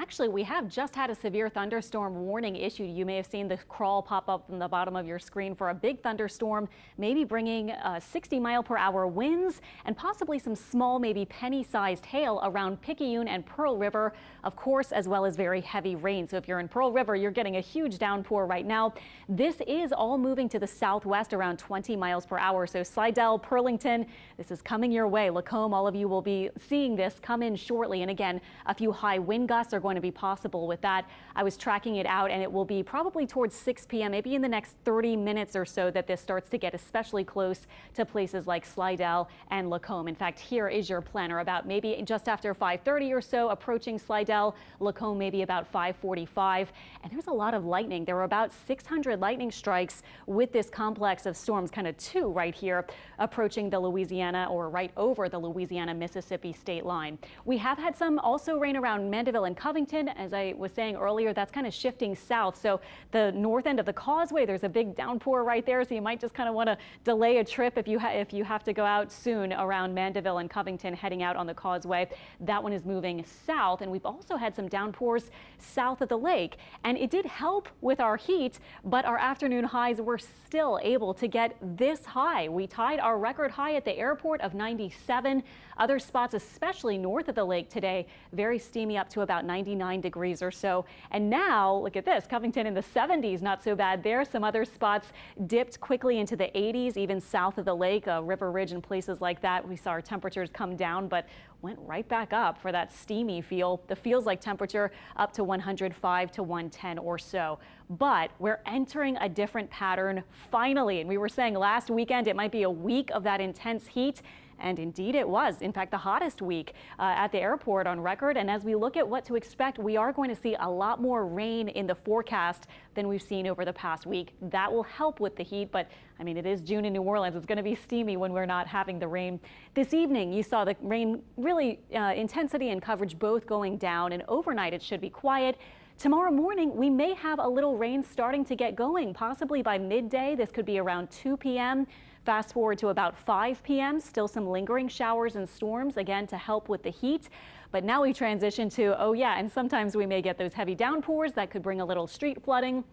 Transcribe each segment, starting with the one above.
actually, we have just had a severe thunderstorm warning issued. You may have seen the crawl pop up on the bottom of your screen for a big thunderstorm, maybe bringing 60-mile-per-hour winds and possibly some small, maybe penny-sized hail around Picayune and Pearl River, of course, as well as very heavy rain. So if you're in Pearl River, you're getting a huge downpour right now. This is all moving to the southwest around 20 miles per hour. So Slidell, Burlington, this is coming your way. Lacombe, all of you will be seeing this come in shortly. And again, a few high wind gusts are going to be possible with that. I was tracking it out, and it will be probably towards 6 p.m., maybe in the next 30 minutes or so, that this starts to get especially close to places like Slidell and Lacombe. In fact, here is your planner about maybe just after 5:30 or so, approaching Slidell, Lacombe maybe about 5:45. And there's a lot of lightning. There were about 600 lightning strikes with this complex of storms, kind of two right here, approaching the Louisiana, or right over the Louisiana-Mississippi state line. We have had some also rain around Mandeville and Covington. As I was saying earlier, that's kind of shifting south. So the north end of the causeway, there's a big downpour right there. So you might just kind of want to delay a trip if you have to go out soon around Mandeville and Covington, heading out on the causeway. That one is moving south. And we've also had some downpours south of the lake. And it did help with our heat, but our afternoon highs were still able to get this high. We tied our record high at the airport of 97. Other spots, especially north of the lake today, very steamy, up to about 99 degrees or so. And now look at this, Covington in the 70s, not so bad there. Some other spots dipped quickly into the 80s, even south of the lake, River Ridge and places like that. We saw our temperatures come down, but went right back up for that steamy feel. The feels like temperature up to 105 to 110 or so. But we're entering a different pattern finally. And we were saying last weekend it might be a week of that intense heat. And indeed it was. In fact, the hottest week at the airport on record. And as we look at what to expect, we are going to see a lot more rain in the forecast than we've seen over the past week. That will help with the heat. But I mean, it is June in New Orleans. It's going to be steamy when we're not having the rain. This evening, you saw the rain really intensity and coverage both going down. And overnight, it should be quiet. Tomorrow morning, we may have a little rain starting to get going, possibly by midday. This could be around 2 p.m. Fast forward to about 5 p.m. Still some lingering showers and storms, again, to help with the heat. But now we transition to, oh yeah, and sometimes we may get those heavy downpours that could bring a little street flooding.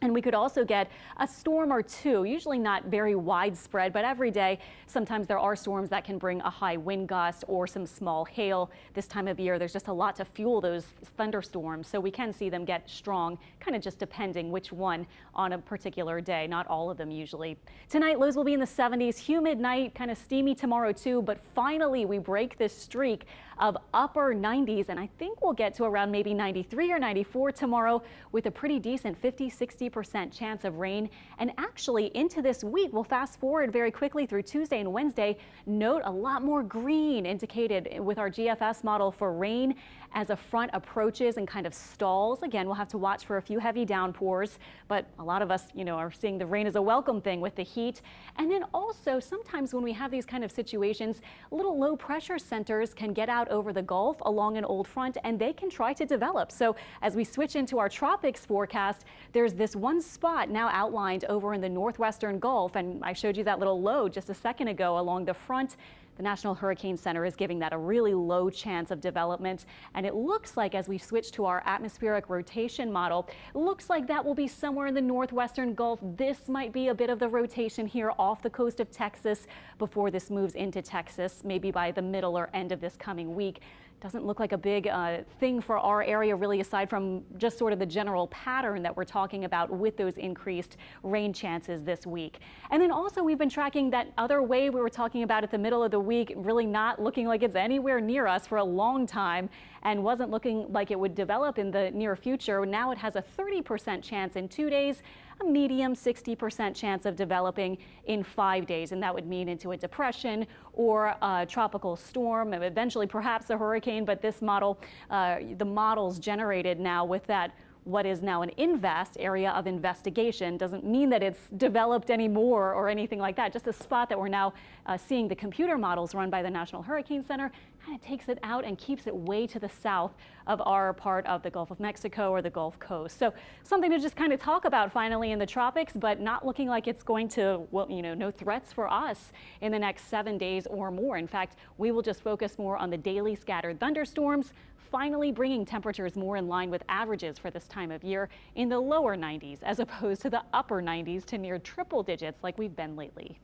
And we could also get a storm or two, usually not very widespread, but every day sometimes there are storms that can bring a high wind gust or some small hail. This time of year, there's just a lot to fuel those thunderstorms, so we can see them get strong, kind of just depending which one on a particular day, not all of them usually. Tonight, lows will be in the 70s, humid night, kind of steamy tomorrow too, but finally we break this streak of upper 90s, and I think we'll get to around maybe 93 or 94 tomorrow with a pretty decent 50-60% chance of rain. And actually into this week, we'll fast forward very quickly through Tuesday and Wednesday. Note a lot more green indicated with our GFS model for rain as a front approaches and kind of stalls. Again, we'll have to watch for a few heavy downpours, but a lot of us, are seeing the rain as a welcome thing with the heat. And then also sometimes when we have these kind of situations, little low pressure centers can get out over the Gulf along an old front, and they can try to develop. So as we switch into our tropics forecast, there's this one spot now outlined over in the northwestern Gulf, and I showed you that little low just a second ago along the front. The National Hurricane Center is giving that a really low chance of development. And it looks like as we switch to our atmospheric rotation model, it looks like that will be somewhere in the northwestern Gulf. This might be a bit of the rotation here off the coast of Texas before this moves into Texas, maybe by the middle or end of this coming week. Doesn't look like a big thing for our area, really, aside from just sort of the general pattern that we're talking about with those increased rain chances this week. And then also we've been tracking that other wave we were talking about at the middle of the week, really not looking like it's anywhere near us for a long time and wasn't looking like it would develop in the near future. Now it has a 30% chance in 2 days, a medium 60% chance of developing in 5 days. And that would mean into a depression or a tropical storm, and eventually perhaps a hurricane. But this model, the models generated now with that what is now an INVEST, area of investigation, doesn't mean that it's developed anymore or anything like that. Just a spot that we're now seeing the computer models run by the National Hurricane Center kind of takes it out and keeps it way to the south of our part of the Gulf of Mexico or the Gulf Coast. So something to just kind of talk about finally in the tropics, but not looking like it's going to, well, no threats for us in the next 7 days or more. In fact, we will just focus more on the daily scattered thunderstorms finally bringing temperatures more in line with averages for this time of year in the lower 90s as opposed to the upper 90s to near triple digits like we've been lately.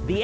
The